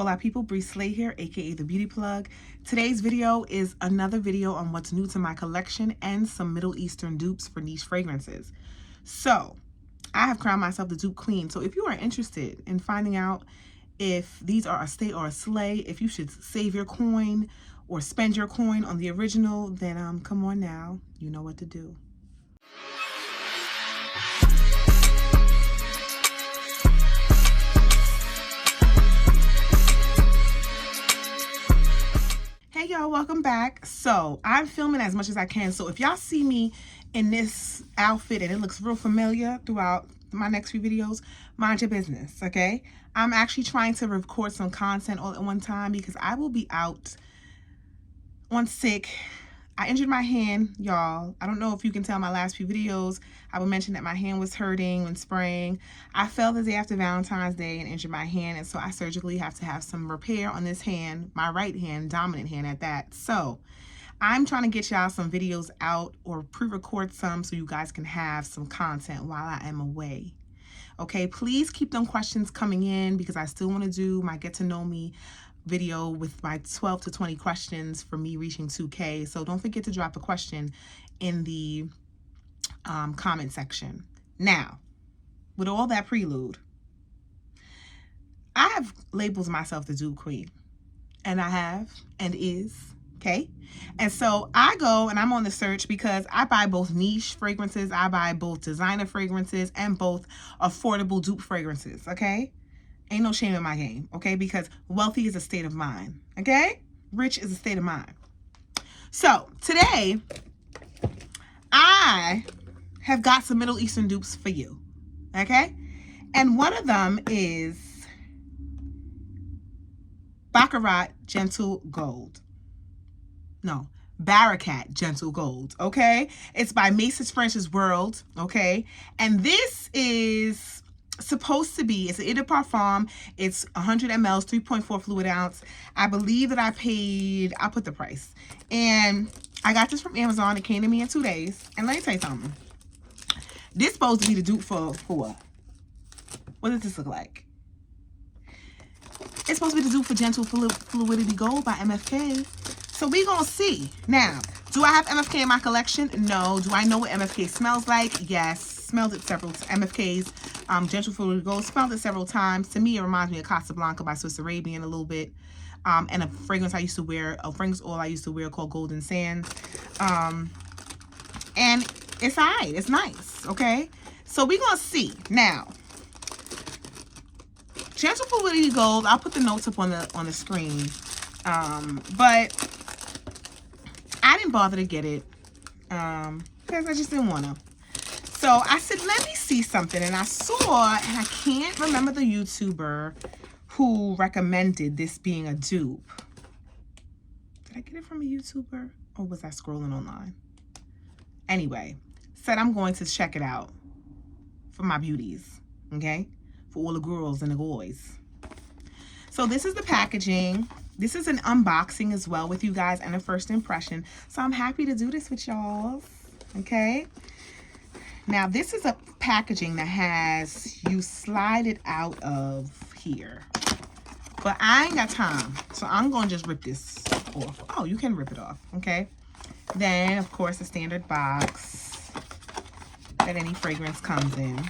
Hola people, Bree Slay here, aka the Beauty Plug. Today's video is another video on what's new to my collection and some Middle Eastern dupes for niche fragrances. So, I have crowned myself the dupe queen. So if you are interested in finding out if these are a stay or a slay, if you should save your coin or spend your coin on the original, then come on now, you know what to do. Hey y'all, welcome back. So I'm filming as much as I can, so if y'all see me in this outfit and it looks real familiar throughout my next few videos, mind your business, okay? I'm actually trying to record some content all at one time because I will be out on sick. I injured my hand, y'all. I don't know if you can tell my last few videos. I would mention that my hand was hurting when spraying. I fell the day after Valentine's Day and injured my hand, and so I surgically have to have some repair on this hand, my right hand, dominant hand at that. So I'm trying to get y'all some videos out or pre-record some so you guys can have some content while I am away. Okay, please keep them questions coming in because I still want to do my get to know me video with my 12 to 20 questions for me reaching 2K. So don't forget to drop a question in the comment section. Now, with all that prelude, I have labeled myself the dupe queen, and I have and is, okay? And so I go and I'm on the search because I buy both niche fragrances, I buy both designer fragrances, and both affordable dupe fragrances, okay? Ain't no shame in my game, okay? Because wealthy is a state of mind, okay? Rich is a state of mind. So today, I have got some Middle Eastern dupes for you, okay? And one of them is Bakarat Gentle Gold. No, Barakkat Gentle Gold, okay? It's by Maison's French's World, okay? And this is supposed to be, it's an eau de parfum. It's 100 mls, 3.4 fluid ounce. I believe that I paid, I'll put the price. And I got this from Amazon. It came to me in 2 days. And let me tell you something. This supposed to be the dupe for what? What does this look like? It's supposed to be the dupe for Gentle Fluidity Gold by MFK. So we gonna see. Now, do I have MFK in my collection? No. Do I know what MFK smells like? Yes. Smelled it several MFK's Gentle Fluidity Gold. Smelled it several times. To me, it reminds me of Casa Blanca by Swiss Arabian a little bit. And a fragrance I used to wear, a fragrance oil I used to wear called Golden Sands. And it's alright. It's nice. Okay. So we're gonna see. Now, Gentle Fluidity Gold, I'll put the notes up on the screen. But I didn't bother to get it because I just didn't want to. So I said, let me see something. And I saw, and I can't remember the YouTuber who recommended this being a dupe. Did I get it from a YouTuber or was I scrolling online? Anyway, said I'm going to check it out for my beauties, okay? For all the girls and the boys. So this is the packaging. This is an unboxing as well with you guys and a first impression. So I'm happy to do this with y'all, okay? Now this is a packaging that has, you slide it out of here. But I ain't got time, so I'm gonna just rip this off. Oh, you can rip it off, okay? Then, of course, the standard box that any fragrance comes in.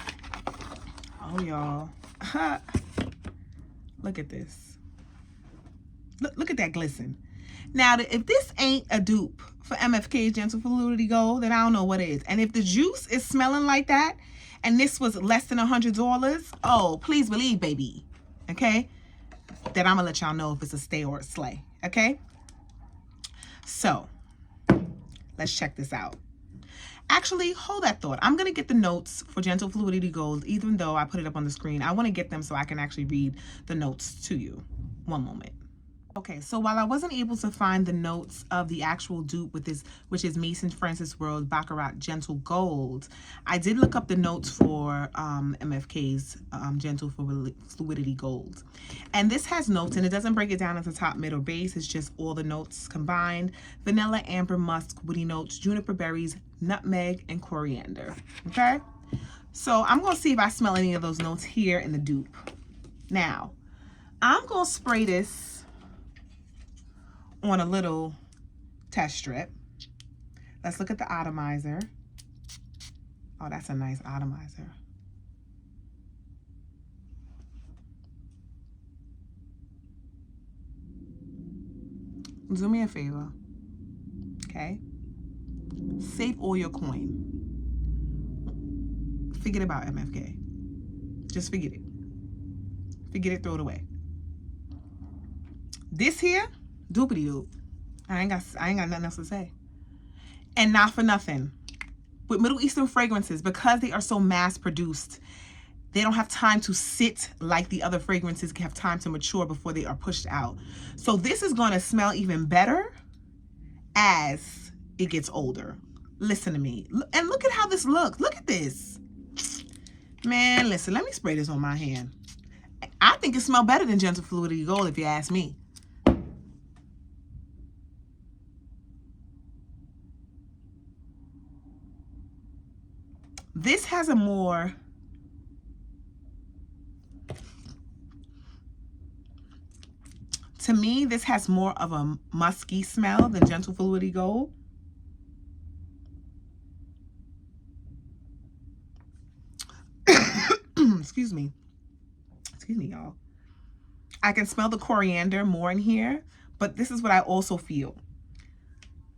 Oh, y'all. Look at this. Look at that glisten. Now, if this ain't a dupe for MFK's Gentle Fluidity Gold, then I don't know what is. And if the juice is smelling like that, and this was less than $100, oh, please believe, baby, okay, that I'm going to let y'all know if it's a stay or a slay, okay? So, let's check this out. Actually, hold that thought. I'm going to get the notes for Gentle Fluidity Gold, even though I put it up on the screen. I want to get them so I can actually read the notes to you. One moment. Okay, so while I wasn't able to find the notes of the actual dupe with this, which is Maison's French's World Bakarat Gentle Gold, I did look up the notes for MFK's Gentle Fluidity Gold. And this has notes, and it doesn't break it down into top, mid, or base. It's just all the notes combined. Vanilla, amber, musk, woody notes, juniper berries, nutmeg, and coriander. Okay? So I'm going to see if I smell any of those notes here in the dupe. Now, I'm going to spray this on a little test strip. Let's look at the atomizer. Oh, that's a nice atomizer. Do me a favor, okay? Save all your coin. Forget about MFK. Just forget it. Forget it, throw it away. This here, doopity doop. I ain't got nothing else to say. And not for nothing. With Middle Eastern fragrances, because they are so mass produced, they don't have time to sit like the other fragrances have time to mature before they are pushed out. So this is going to smell even better as it gets older. Listen to me. And look at how this looks. Look at this. Man, listen, let me spray this on my hand. I think it smells better than Gentle Fluidity Gold, if you ask me. This has a more... To me, this has more of a musky smell than Gentle Fluidity Gold. Excuse me, y'all. I can smell the coriander more in here, but this is what I also feel.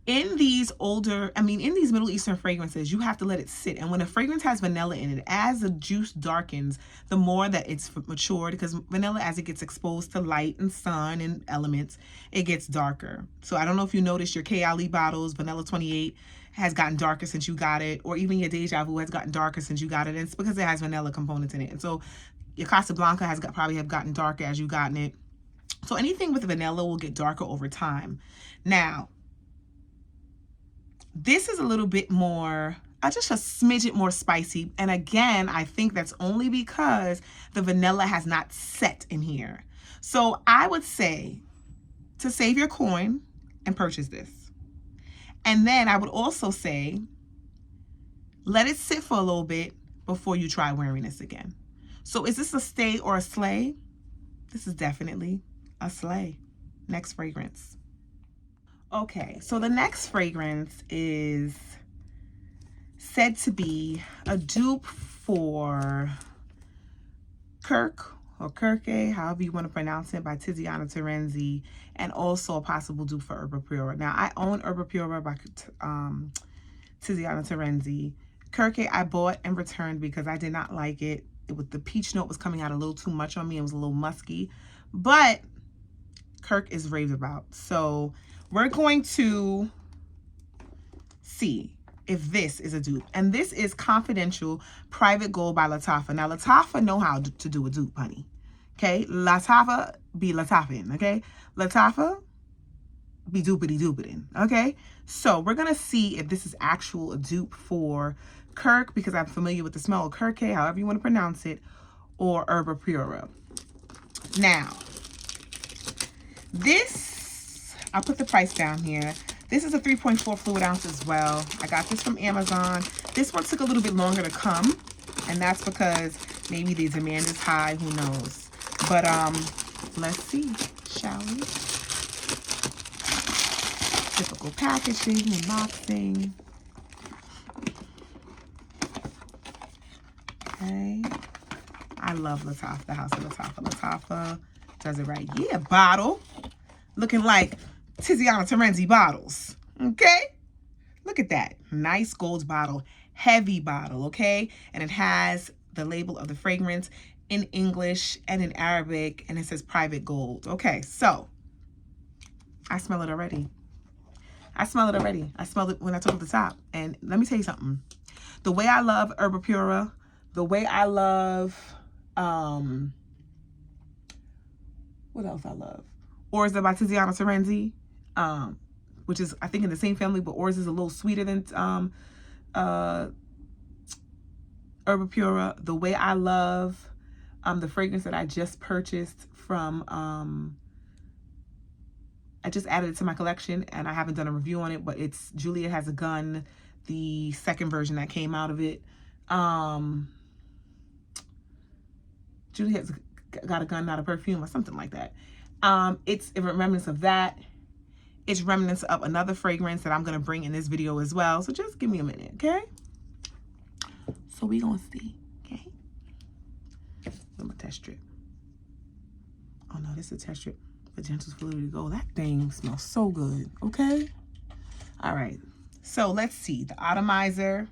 In these in these Middle Eastern fragrances, you have to let it sit. And when a fragrance has vanilla in it, as the juice darkens, the more that it's matured, because vanilla, as it gets exposed to light and sun and elements, it gets darker. So I don't know if you noticed your K. Ali bottles, Vanilla 28, has gotten darker since you got it, or even your Deja Vu has gotten darker since you got it. And it's because it has vanilla components in it. And so your Casa Blanca has probably have gotten darker as you've gotten it. So anything with vanilla will get darker over time. Now, this is a little bit more, just a smidget more spicy. And again, I think that's only because the vanilla has not set in here. So I would say to save your coin and purchase this. And then I would also say, let it sit for a little bit before you try wearing this again. So is this a stay or a slay? This is definitely a slay. Next fragrance. Okay, so the next fragrance is said to be a dupe for Kirke or Kirke, however you want to pronounce it, by Tiziana Terenzi, and also a possible dupe for Erba Pura. Now, I own Erba Pura by Tiziana Terenzi. Kirke I bought and returned because I did not like it. The peach note was coming out a little too much on me. It was a little musky, but Kirke is raved about. So we're going to see if this is a dupe. And this is Confidential Private Gold by Lattafa. Now, Lattafa know how to do a dupe, honey. Okay? Lattafa be Lattafin, okay? Lattafa be doopity-doopitin, okay? So we're going to see if this is actual a dupe for Kirke, because I'm familiar with the smell of Kirke, however you want to pronounce it, or Erba Pura. Now, this, I'll put the price down here. This is a 3.4 fluid ounce as well. I got this from Amazon. This one took a little bit longer to come, and that's because maybe the demand is high, who knows. But let's see, shall we? Typical packaging and boxing. Okay. I love Lattafa, the House of Lattafa. Lattafa does it right. Yeah, bottle. Looking like Tiziana Terenzi bottles. Okay? Look at that. Nice gold bottle. Heavy bottle, okay? And it has the label of the fragrance in English and in Arabic, and it says private gold. Okay, so I smell it already. I smell it already. I smelled it when I took the top. And let me tell you something. The way I love Erba Pura, the way I love, what else I love? Orza by Tiziana Terenzi, which is, I think, in the same family, but Orza is a little sweeter than Erba Pura. The way I love the fragrance that I just purchased from, I just added it to my collection, and I haven't done a review on it, but it's Juliet Has a Gun, the second version that came out of it. Juliet got a gun, not a perfume, or something like that. It's a remnants of that. It's remnants of another fragrance that I'm going to bring in this video as well. So just give me a minute, okay? So we going to see, okay? Where's my test strip? Oh, no, this is a test strip for Gentle Fluidity Gold. That thing smells so good, okay? All right. So let's see. The atomizer.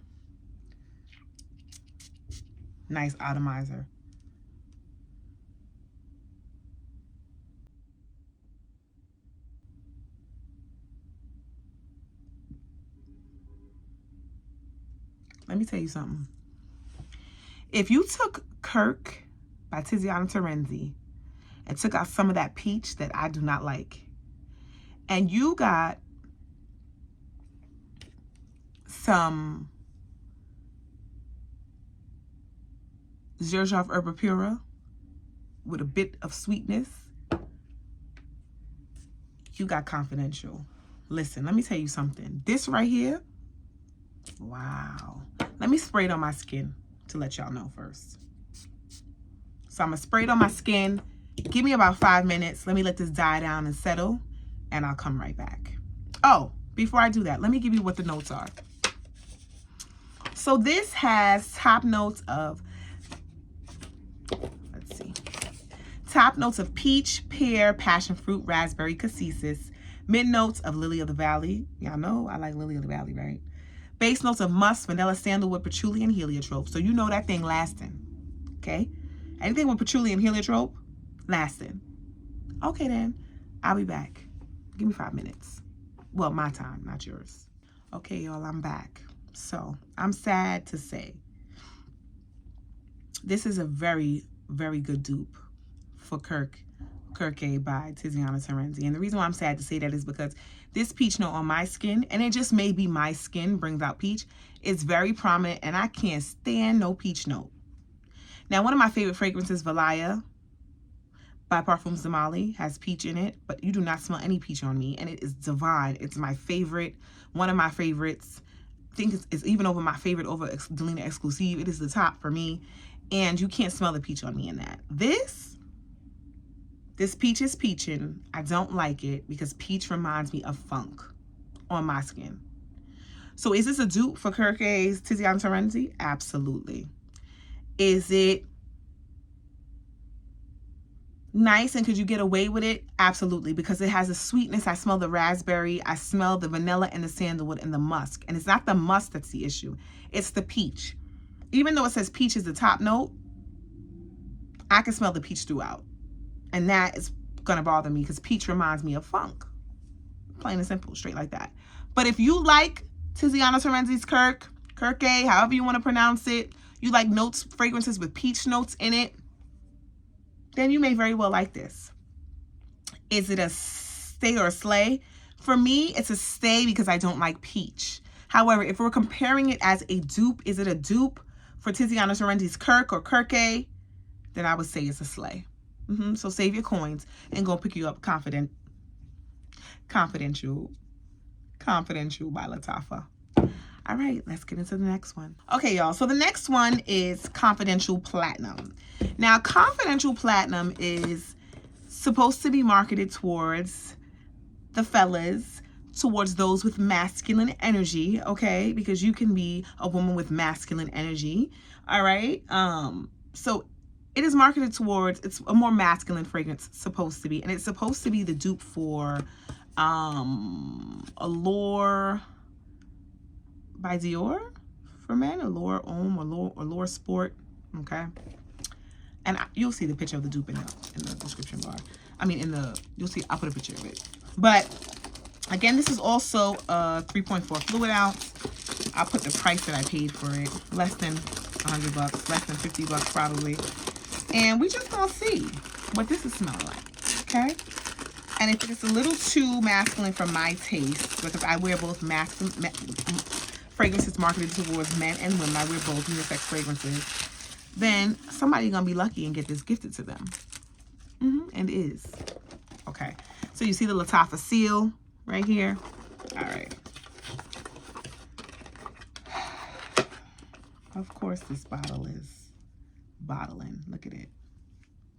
Nice atomizer. Let me tell you something. If you took Kirke by Tiziana Terenzi and took out some of that peach that I do not like, and you got some Xerjoff Erba Pura with a bit of sweetness, you got Confidential. Listen, let me tell you something. This right here, wow. Let me spray it on my skin to let y'all know first. So I'm going to spray it on my skin. Give me about 5 minutes. Let me let this die down and settle, and I'll come right back. Oh, before I do that, let me give you what the notes are. So this has top notes of, let's see, top notes of peach, pear, passion fruit, raspberry, cassis. Mid notes of lily of the valley. Y'all know I like lily of the valley, right? Base notes of musk, vanilla, sandalwood, patchouli, and heliotrope. So you know that thing lasting, okay? Anything with patchouli and heliotrope, lasting. Okay then, I'll be back. Give me 5 minutes. Well, my time, not yours. Okay, y'all, I'm back. So I'm sad to say this is a very, very good dupe for Kirke by Tiziana Terenzi. And the reason why I'm sad to say that is because this peach note on my skin, and it just may be my skin brings out peach, it's very prominent, and I can't stand no peach note. Now, one of my favorite fragrances, Valaya by Perfume Zamali, has peach in it, but you do not smell any peach on me, and it is divine. It's my favorite, one of my favorites. I think it's even over my favorite over Delina Exclusive. It is the top for me, and you can't smell the peach on me in that. This peach is peaching. I don't like it because peach reminds me of funk on my skin. So is this a dupe for Kirke's Tiziana Terenzi? Absolutely. Is it nice and could you get away with it? Absolutely, because it has a sweetness. I smell the raspberry, I smell the vanilla and the sandalwood and the musk. And it's not the musk that's the issue, it's the peach. Even though it says peach is the top note, I can smell the peach throughout. And that is gonna bother me because peach reminds me of funk. Plain and simple, straight like that. But if you like Tiziana Terenzi's Kirke, however you want to pronounce it, you like notes, fragrances with peach notes in it, then you may very well like this. Is it a stay or a slay? For me, it's a stay because I don't like peach. However, if we're comparing it as a dupe, is it a dupe for Tiziana Terenzi's Kirke or Kirke? Then I would say it's a slay. So save your coins and go pick you up Confidential by Lattafa. All right, let's get into the next one. Okay, y'all. So the next one is Confidential Platinum. Now, Confidential Platinum is supposed to be marketed towards the fellas, towards those with masculine energy, okay? Because you can be a woman with masculine energy, all right? So it is marketed towards, it's a more masculine fragrance, supposed to be, and it's supposed to be the dupe for Allure by Dior for men, Allure Homme, Allure Sport, okay? And you'll see the picture of the dupe in the description bar. I mean, you'll see, I'll put a picture of it. But again, this is also a 3.4 fluid ounce. I'll put the price that I paid for it, less than $100, less than $50 probably. And we just gonna see what this is smelling like, okay? And if it's a little too masculine for my taste, because I wear both masculine fragrances marketed towards men and women, I wear both unisex fragrances, then somebody's gonna be lucky and get this gifted to them. And it is. Okay, so you see the Lattafa seal right here. All right. Of course, this bottle is bottling. Look at it.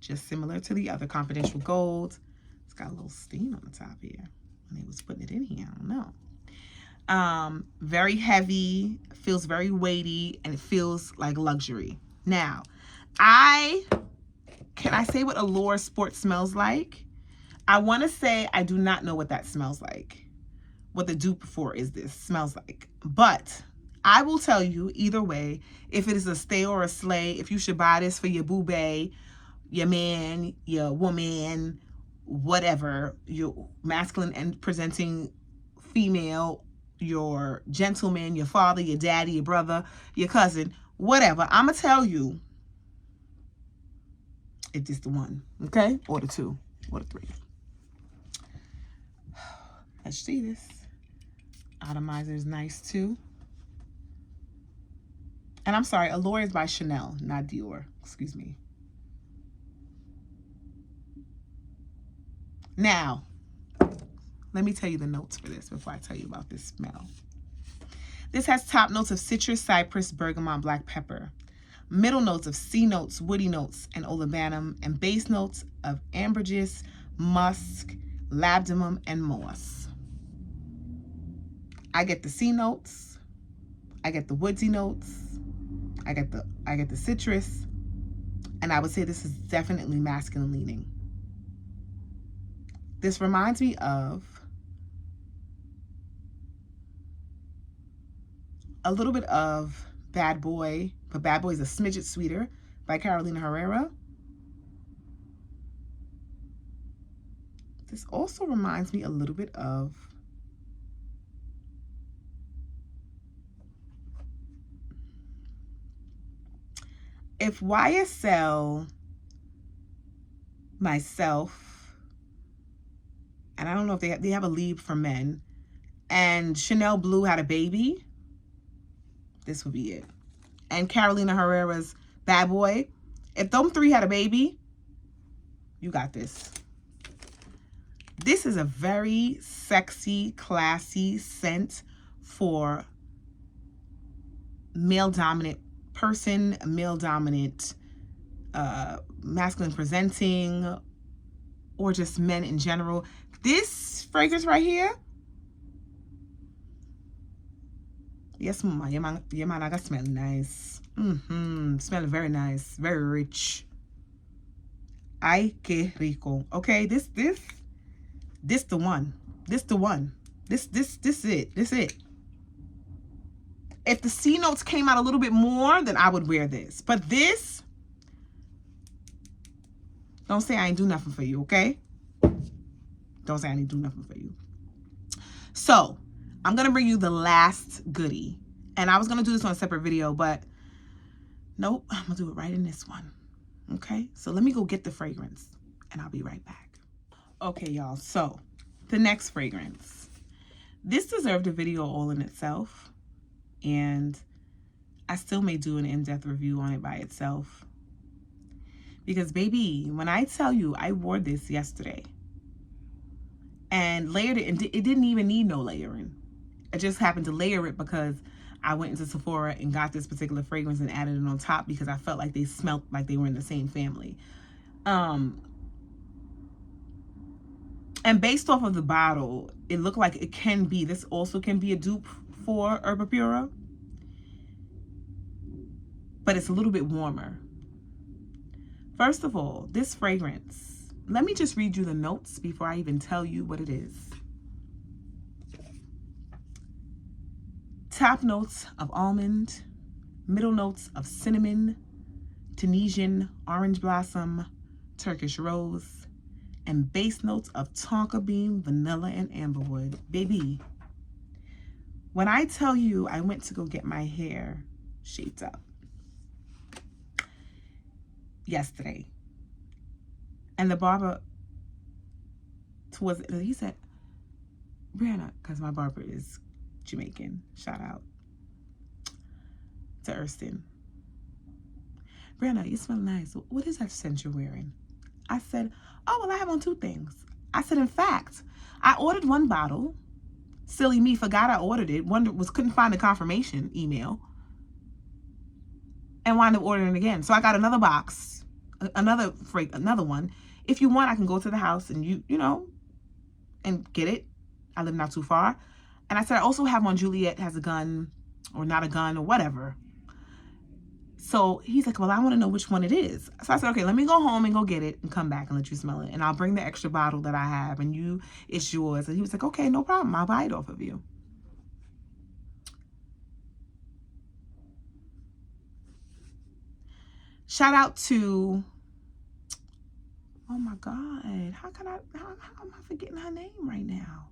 just similar to the other Confidential Gold. It's got a little stain on the top here when they was putting it in here. I don't know. Very heavy, feels very weighty, and it feels like luxury. Now, can I say what Allure Sport smells like? I want to say I do not know what that smells like. What the dupe for is this smells like. But I will tell you either way, if it is a stay or a slay, if you should buy this for your boo-bae, your man, your woman, whatever, your masculine and presenting female, your gentleman, your father, your daddy, your brother, your cousin, whatever. I'm going to tell you if it's the one, okay? Or the two, or the three. Let's see this. Atomizer is nice too. And I'm sorry, Allure is by Chanel, not Dior. Excuse me. Now, let me tell you the notes for this before I tell you about this smell. This has top notes of citrus, cypress, bergamot, black pepper. Middle notes of C notes, woody notes, and olibanum. And base notes of ambergris, musk, labdanum, and moss. I get the C notes. I get the woodsy notes. I get the citrus, and I would say this is definitely masculine leaning. This reminds me of a little bit of Bad Boy, but Bad Boy is a smidget sweeter by Carolina Herrera. This also reminds me a little bit of if YSL, myself, and I don't know if they have a lead for men, and Chanel Bleu had a baby, this would be it. And Carolina Herrera's Bad Boy, if them three had a baby, you got this. This is a very sexy, classy scent for male-dominant person, male-dominant, masculine presenting, or just men in general. This fragrance right here, yes, mama, your man, I got smell nice. Smell very nice, very rich. Ay, que rico. Okay, this the one. This the one. This it. This it. If the C notes came out a little bit more, then I would wear this. But this, don't say I ain't do nothing for you, okay? Don't say I ain't do nothing for you. So, I'm going to bring you the last goodie. And I was going to do this on a separate video, but nope, I'm going to do it right in this one. Okay? So, let me go get the fragrance, and I'll be right back. Okay, y'all. So, the next fragrance. This deserved a video all in itself. And I still may do an in-depth review on it by itself. Because, baby, when I tell you I wore this yesterday and layered it, and it didn't even need no layering. I just happened to layer it because I went into Sephora and got this particular fragrance and added it on top because I felt like they smelled like they were in the same family. And based off of the bottle, it looked like it can be, this also can be a dupe for Erba Pura, but it's a little bit warmer. First of all, this fragrance, let me just read you the notes before I even tell you what it is. Top notes of almond, middle notes of cinnamon, Tunisian orange blossom, Turkish rose, and base notes of tonka bean, vanilla, and amberwood. Baby, when I tell you I went to go get my hair shaped up yesterday, and the barber he said, Brianna, because my barber is Jamaican, shout out to Erston. Brianna, you smell nice. What is that scent you're wearing? I said, oh, well, I have on two things. I said, in fact, I ordered one bottle. Silly me, forgot I ordered it. Couldn't find the confirmation email. And wound up ordering it again. So I got another box another one. If you want, I can go to the house and you know, and get it. I live not too far. And I said, I also have one Juliet has a gun, or not a gun, or whatever. So he's like, well, I want to know which one it is. So I said, okay, let me go home and go get it and come back and let you smell it. And I'll bring the extra bottle that I have, and it's yours. And he was like, okay, no problem. I'll buy it off of you. Shout out to, oh my God, how am I forgetting her name right now?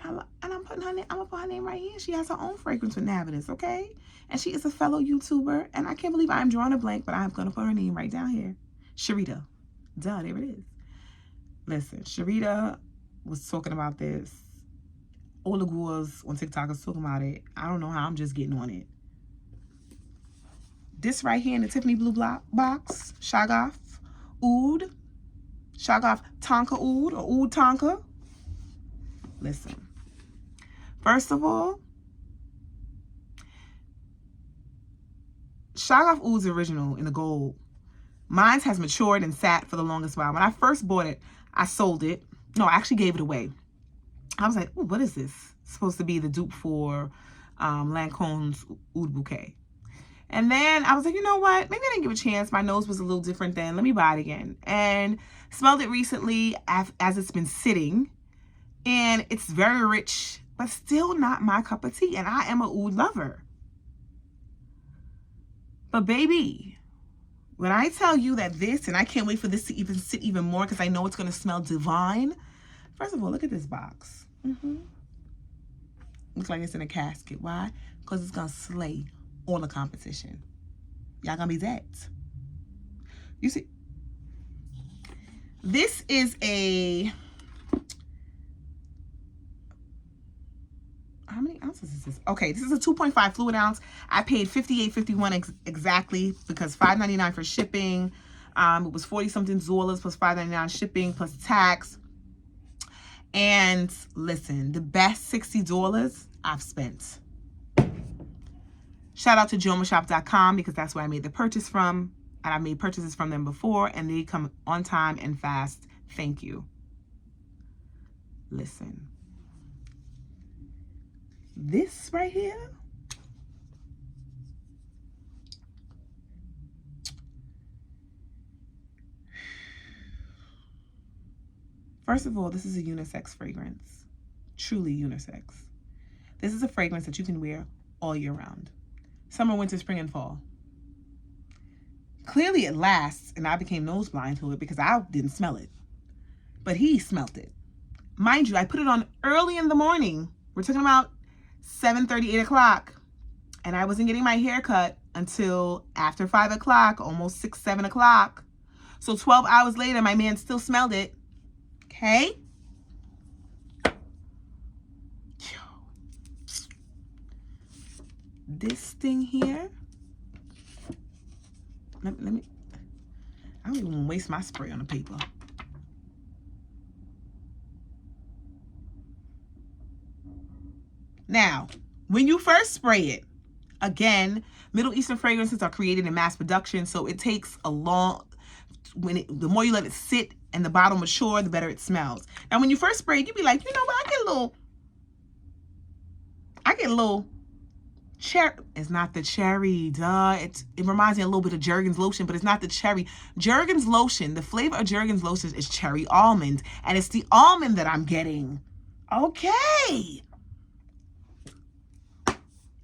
And I'm putting her name, I'm gonna put her name right here. She has her own fragrance with Navidus, okay? And she is a fellow YouTuber, and I can't believe I'm drawing a blank, but I'm gonna put her name right down here. Sharita. Duh, there it is. Listen, Sharita was talking about this. All the girls on TikTok is talking about it. I don't know how, I'm just getting on it. This right here in the Tiffany Blue box, Shaghaf Oud. Shaghaf Tonka Oud, or Oud Tonka. Listen, first of all, Shaghaf Oud's original in the gold. Mine has matured and sat for the longest while. When I first bought it, I sold it. No, I actually gave it away. I was like, oh, what is this? It's supposed to be the dupe for Lancome's Oud Bouquet. And then I was like, you know what? Maybe I didn't give it a chance. My nose was a little different then. Let me buy it again. And smelled it recently as it's been sitting. And it's very rich, but still not my cup of tea. And I am a oud lover. But baby, when I tell you that this, and I can't wait for this to even sit even more because I know it's going to smell divine. First of all, look at this box. Looks like it's in a casket. Why? Because it's going to slay all the competition. Y'all going to be that. You see, this is a... How many ounces is this? Okay, this is a 2.5 fluid ounce. I paid $58.51 exactly because $5.99 for shipping. It was 40-something dollars plus $5.99 shipping plus tax. And listen, the best $60 I've spent. Shout out to jomashop.com because that's where I made the purchase from. And I've made purchases from them before, and they come on time and fast. Thank you. Listen. This right here, first of all, this is a unisex fragrance, truly unisex. This is a fragrance that you can wear all year round, summer, winter, spring, and fall. Clearly it lasts, and I became nose blind to it because I didn't smell it, but he smelled it. Mind you, I put it on early in the morning. We're talking about 7:30, 8 o'clock. And I wasn't getting my hair cut until after 5 o'clock, almost 6, 7 o'clock. So 12 hours later, my man still smelled it. Okay? This thing here. Let me. I don't even want to waste my spray on the paper. Now, when you first spray it, again, Middle Eastern fragrances are created in mass production, so it takes a long, the more you let it sit and the bottle mature, the better it smells. Now, when you first spray it, you be like, you know what, I get a little cherry. It's not the cherry, duh. It reminds me a little bit of Jergens lotion, but it's not the cherry. Jergens lotion, the flavor of Jergens lotion is cherry almond, and it's the almond that I'm getting. Okay.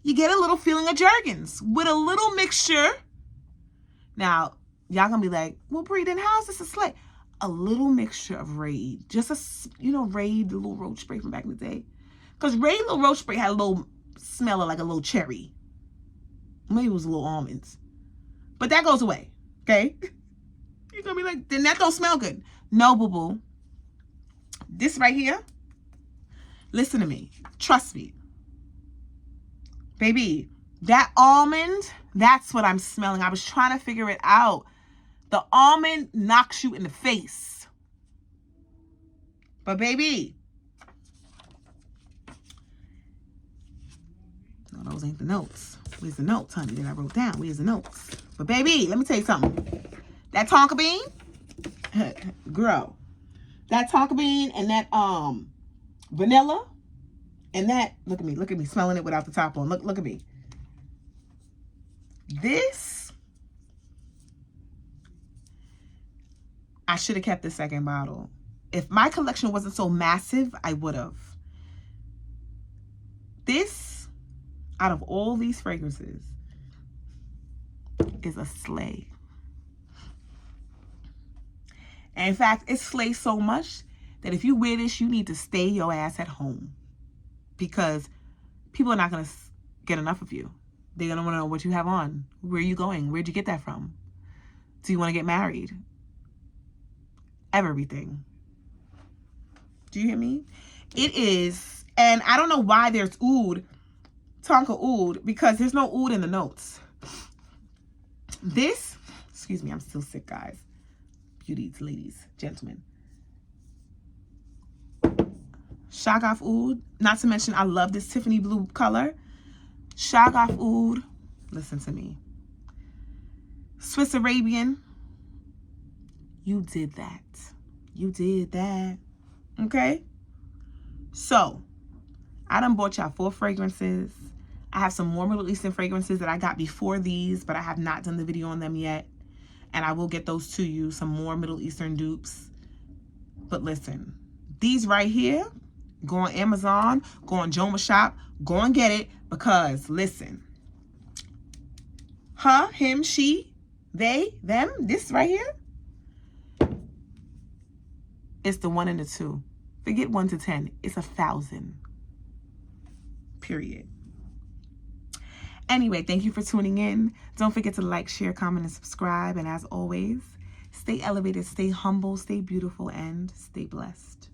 You get a little feeling of Jergens with a little mixture. Now, y'all gonna be like, well, Brie, then how's this a slay? A little mixture of Raid. Just Raid, the little roach spray from back in the day. Because Raid little roach spray had a little smell of like a little cherry. Maybe it was a little almonds. But that goes away, okay? You're gonna be like, then that don't smell good. No, boo-boo. This right here, listen to me. Trust me. Baby, that almond, that's what I'm smelling. I was trying to figure it out. The almond knocks you in the face. But baby, no, those ain't the notes. Where's the notes, honey, that I wrote down? Where's the notes? But baby, let me tell you something. That tonka bean, girl. That tonka bean and that vanilla and that, look at me smelling it without the top on. Look at me. This, I should have kept the second bottle. If my collection wasn't so massive, I would have. This, out of all these fragrances, is a slay. And in fact, it slays so much that if you wear this, you need to stay your ass at home. Because people are not going to get enough of you. They're going to want to know what you have on. Where are you going? Where'd you get that from? Do you want to get married? Everything. Do you hear me? It is, and I don't know why there's oud, Tonka oud, because there's no oud in the notes. This, excuse me, I'm still sick, guys. Beauties, ladies, gentlemen. Shaghaf oud, not to mention I love this Tiffany blue color. Shaghaf oud, listen to me. Swiss Arabian, you did that. You did that. Okay? So, I done bought y'all 4 fragrances. I have some more Middle Eastern fragrances that I got before these, but I have not done the video on them yet. And I will get those to you, some more Middle Eastern dupes. But listen, these right here, go on Amazon, go on Joma Shop, go and get it, because listen, her, him, she, they, them, this right here, it's the 1 and the 2. Forget 1 to 10. It's 1,000. Period. Anyway, thank you for tuning in. Don't forget to like, share, comment, and subscribe. And as always, stay elevated, stay humble, stay beautiful, and stay blessed.